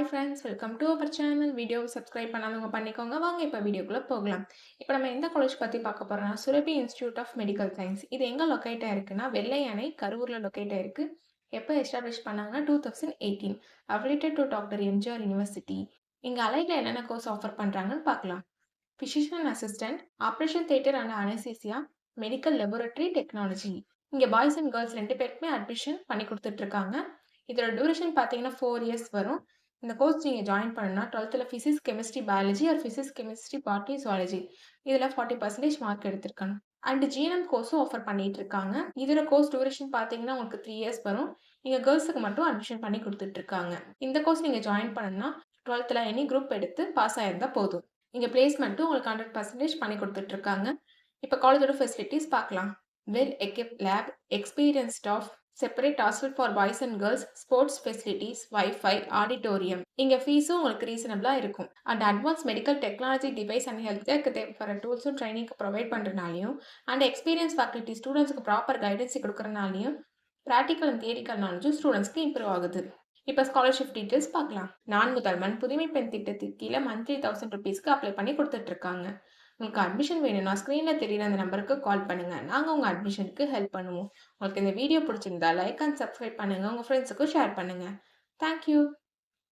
Hi friends, welcome to our channel. Video subscribe பண்ணாதவங்க பண்ணிக்கோங்க. வாங்க இப்போ வீடியோக்குள்ள போகலாம். இப்போ நம்ம எந்த காலேஜ் பத்தி பார்க்க போறோம்னா Surabhi institute of medical science. இது எங்க லொகேட் ஆயிருக்குன்னா வெள்ளை அணை கரூர்ல லொகேட் ஆயிருக்கு. எப்போ எஸ்டாப்ளிஷ் பண்ணாங்கன்னா 2018. Affiliated to doctor MGR university. இங்க அலைட்ல என்னென்ன கோர்ஸ் ஆஃபர் பண்றாங்கன்னு பார்க்கலாம். Physician assistant, operation theatre and anaesthesia, medical laboratory technology. இங்க பாய்ஸ் அண்ட் கேர்ள்ஸ் 2 பேருக்குமே அட்மிஷன் பண்ணி கொடுத்துட்டு இருக்காங்க. இதோட டியூரேஷன் பார்த்தீங்கன்னா 4 இயர்ஸ் வரும். இந்த கோர்ஸ் நீங்கள் ஜாயின் பண்ணணும்னா 12th physics chemistry biology R physics chemistry botany zoology இதில் 40% மார்க் எடுத்திருக்கணும். அண்ட் ஜிஎன்எம் கோர்ஸும் ஆஃபர் பண்ணிட்டு இருக்காங்க. இதோட கோர்ஸ் டியூரேஷன் பார்த்தீங்கன்னா உங்களுக்கு 3 இயர்ஸ் வரும். இங்கே கேர்ள்ஸுக்கு மட்டும் அட்மிஷன் பண்ணி கொடுத்துட்டு இருக்காங்க. இந்த கோர்ஸ் நீங்கள் ஜாயின் பண்ணணும்னா 12th எனி குரூப் எடுத்து பாஸ் ஆயிருந்தா போதும். இங்கே பிளேஸ்மெண்ட்டும் உங்களுக்கு 100% பண்ணி கொடுத்துட்டு இருக்காங்க. இப்போ காலேஜோட ஃபெசிலிட்டிஸ் பார்க்கலாம். Well equipped lab, experience staff, separate hostel for boys and girls, sports facilities, wifi, auditorium. இங்கே ஃபீஸும் உங்களுக்கு ரீசனபிளாக இருக்கும். And advance medical technology device and health கேருக்கு தேவைப்படுற டூல்ஸும் ட்ரைனிங்க்கு ப்ரொவைட் பண்ணுறனாலையும் அண்ட் எக்ஸ்பீரியன்ஸ் ஃபேக்கல்ட்டி ஸ்டூடெண்ட்ஸ்க்கு ப்ராப்பர் கைடன்ஸ் கொடுக்குறனாலையும் ப்ராக்டிக்கல் அண்ட் தியரிக்கல் நாலேஜும் ஸ்டூடெண்ட்ஸ்க்கு இம்ப்ரூவ் ஆகுது. இப்போ ஸ்காலர்ஷிப் டீட்டெயில்ஸ் பார்க்கலாம். 4 முதல்வன் புதுமை பெண் திட்டத்துக்கு கீழே மந்த்லி 1000 ருபீஸ்க்கு அப்ளை பண்ணி கொடுத்துட்டு இருக்காங்க. உங்களுக்கு அட்மிஷன் வேணும்னா ஸ்க்ரீனில் தெரியுற அந்த நம்பருக்கு கால் பண்ணுங்க. நாங்கள் உங்கள் அட்மிஷனுக்கு ஹெல்ப் பண்ணுவோம். உங்களுக்கு இந்த வீடியோ பிடிச்சிருந்தா லைக் அண்ட் சப்ஸ்கிரைப் பண்ணுங்க. உங்கள் ஃப்ரெண்ட்ஸுக்கும் ஷேர் பண்ணுங்க. தேங்க்யூ.